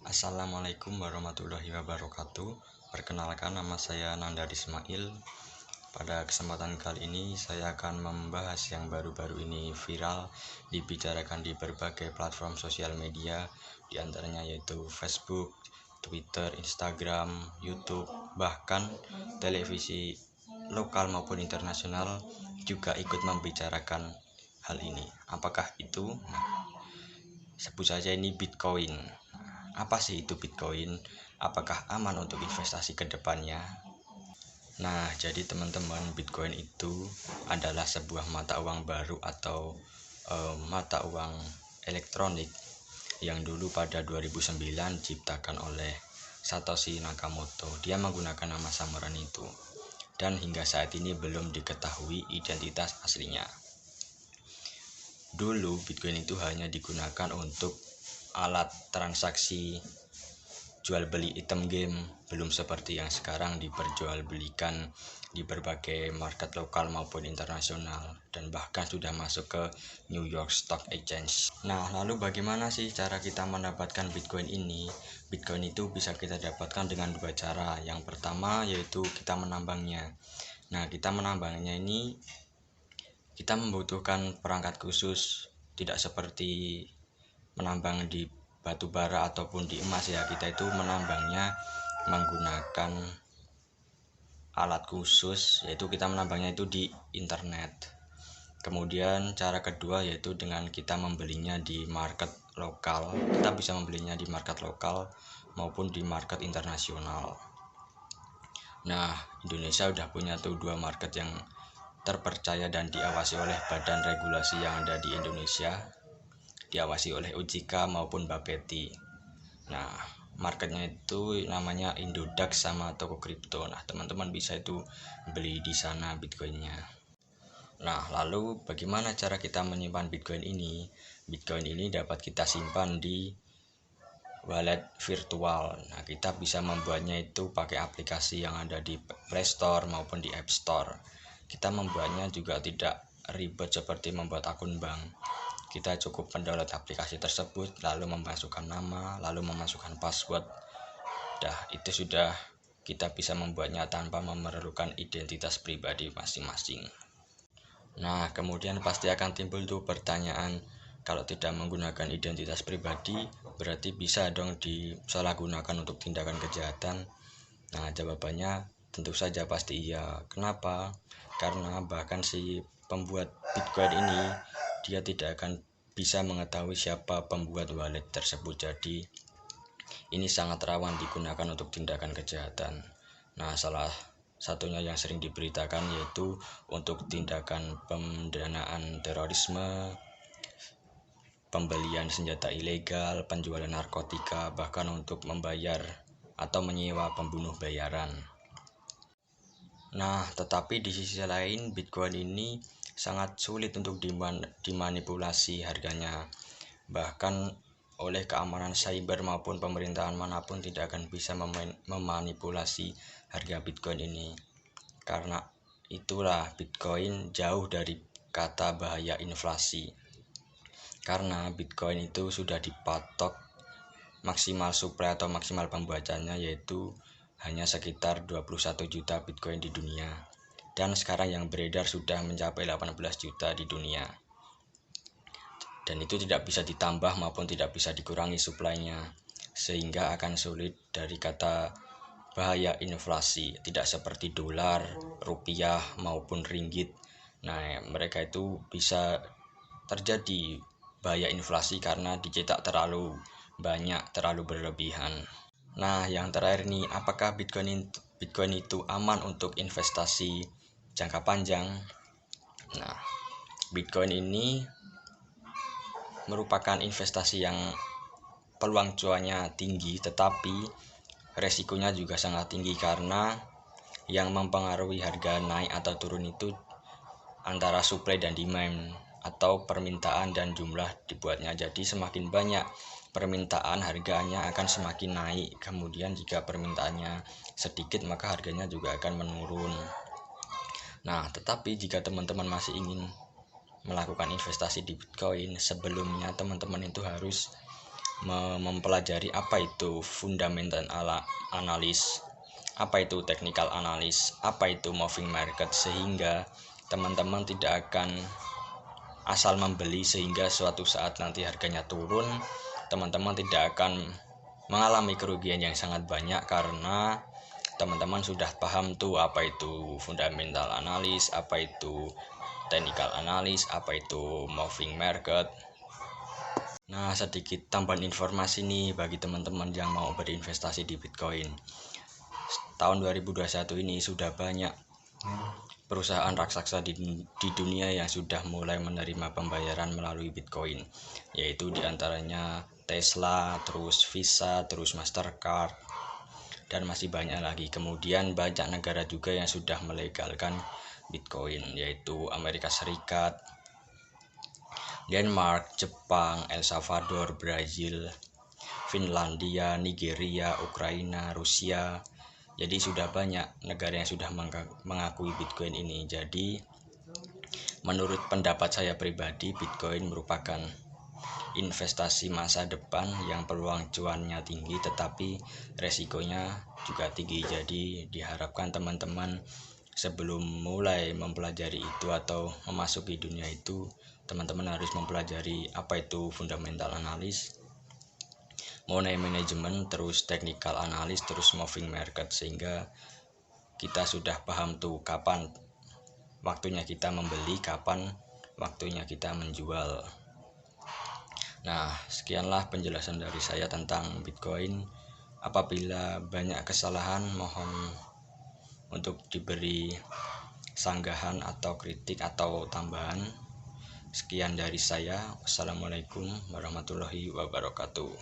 Assalamualaikum warahmatullahi wabarakatuh. Perkenalkan, nama saya Nandar Ismail. Pada kesempatan kali ini saya akan membahas yang baru-baru ini viral dibicarakan di berbagai platform sosial media, diantaranya yaitu Facebook, Twitter, Instagram, YouTube, bahkan televisi lokal maupun internasional juga ikut membicarakan hal ini. Apakah itu? Sebut saja ini Bitcoin. Apa sih itu Bitcoin? Apakah aman untuk investasi ke depannya? Nah, jadi teman-teman, Bitcoin itu adalah sebuah mata uang baru atau mata uang elektronik yang dulu pada 2009 diciptakan oleh Satoshi Nakamoto. Dia menggunakan nama samaran itu. Dan hingga saat ini belum diketahui identitas aslinya. Dulu Bitcoin itu hanya digunakan untuk alat transaksi jual beli item game, belum seperti yang sekarang diperjualbelikan di berbagai market lokal maupun internasional, dan bahkan sudah masuk ke New York Stock Exchange. Nah, lalu bagaimana sih cara kita mendapatkan Bitcoin ini? Bitcoin itu bisa kita dapatkan dengan dua cara. Yang pertama yaitu kita menambangnya. Nah, kita menambangnya ini kita membutuhkan perangkat khusus, tidak seperti menambang di batu bara ataupun di emas ya. Kita itu menambangnya menggunakan alat khusus, yaitu kita menambangnya itu di internet. Kemudian cara kedua yaitu dengan kita membelinya di market lokal. Kita bisa membelinya di market lokal maupun di market internasional. Nah, Indonesia udah punya tuh dua market yang terpercaya dan diawasi oleh badan regulasi yang ada di Indonesia, diawasi oleh OJK maupun Bapeti. Nah, marketnya itu namanya Indodax sama toko kripto. Nah, teman-teman bisa itu beli di sana Bitcoinnya. Nah, lalu bagaimana cara kita menyimpan Bitcoin ini? Bitcoin ini dapat kita simpan di wallet virtual. Nah, kita bisa membuatnya itu pakai aplikasi yang ada di Play Store maupun di App Store. Kita membuatnya juga tidak ribet seperti membuat akun bank. Kita cukup mendownload aplikasi tersebut, lalu memasukkan nama, lalu memasukkan password. Itu sudah kita bisa membuatnya tanpa memerlukan identitas pribadi masing-masing. Nah, kemudian pasti akan timbul tuh pertanyaan, kalau tidak menggunakan identitas pribadi, berarti bisa dong disalahgunakan untuk tindakan kejahatan? Nah, jawabannya tentu saja pasti iya. Kenapa? Karena bahkan si pembuat Bitcoin ini, dia tidak akan bisa mengetahui siapa pembuat wallet tersebut. Jadi ini sangat rawan digunakan untuk tindakan kejahatan. Nah, salah satunya yang sering diberitakan yaitu untuk tindakan pendanaan terorisme, pembelian senjata ilegal, penjualan narkotika, bahkan untuk membayar atau menyewa pembunuh bayaran. Nah, tetapi di sisi lain Bitcoin ini sangat sulit untuk dimanipulasi harganya. Bahkan oleh keamanan cyber maupun pemerintahan manapun tidak akan bisa memanipulasi harga Bitcoin ini. Karena itulah Bitcoin jauh dari kata bahaya inflasi. Karena Bitcoin itu sudah dipatok maksimal supply atau maksimal pembacanya yaitu hanya sekitar 21 juta Bitcoin di dunia. Dan sekarang yang beredar sudah mencapai 18 juta di dunia. Dan itu tidak bisa ditambah maupun tidak bisa dikurangi suplainya, sehingga akan sulit dari kata bahaya inflasi. Tidak seperti dolar, rupiah maupun ringgit. Nah, mereka itu bisa terjadi bahaya inflasi karena dicetak terlalu banyak, terlalu berlebihan. Nah, yang terakhir nih, apakah Bitcoin itu aman untuk investasi jangka panjang? Nah, Bitcoin ini merupakan investasi yang peluang cuannya tinggi, tetapi resikonya juga sangat tinggi karena yang mempengaruhi harga naik atau turun itu antara supply dan demand atau permintaan dan jumlah dibuatnya. Jadi semakin banyak permintaan, harganya akan semakin naik. Kemudian jika permintaannya sedikit, maka harganya juga akan menurun. Nah, tetapi jika teman-teman masih ingin melakukan investasi di Bitcoin, sebelumnya teman-teman itu harus mempelajari apa itu fundamental analis, apa itu technical analis, apa itu moving market, sehingga teman-teman tidak akan asal membeli sehingga suatu saat nanti harganya turun, teman-teman tidak akan mengalami kerugian yang sangat banyak karena teman-teman sudah paham tuh apa itu fundamental analis, apa itu technical analis, apa itu moving market. Nah, sedikit tambahan informasi nih bagi teman-teman yang mau berinvestasi di Bitcoin. Tahun 2021 ini sudah banyak perusahaan raksasa di dunia yang sudah mulai menerima pembayaran melalui Bitcoin, yaitu diantaranya Tesla, terus Visa, terus Mastercard, dan masih banyak lagi. Kemudian banyak negara juga yang sudah melegalkan Bitcoin, yaitu Amerika Serikat, Denmark, Jepang, El Salvador, Brazil, Finlandia, Nigeria, Ukraina, Rusia. Jadi sudah banyak negara yang sudah mengakui Bitcoin ini. Jadi menurut pendapat saya pribadi, Bitcoin merupakan investasi masa depan yang peluang cuannya tinggi tetapi resikonya juga tinggi. Jadi diharapkan teman-teman sebelum mulai mempelajari itu atau memasuki dunia itu, teman-teman harus mempelajari apa itu fundamental analis, money management, terus technical analis, terus moving market, sehingga kita sudah paham tuh kapan waktunya kita membeli, kapan waktunya kita menjual. Nah, sekianlah penjelasan dari saya tentang Bitcoin. Apabila banyak kesalahan, mohon untuk diberi sanggahan atau kritik atau tambahan. Sekian dari saya. Wassalamualaikum warahmatullahi wabarakatuh.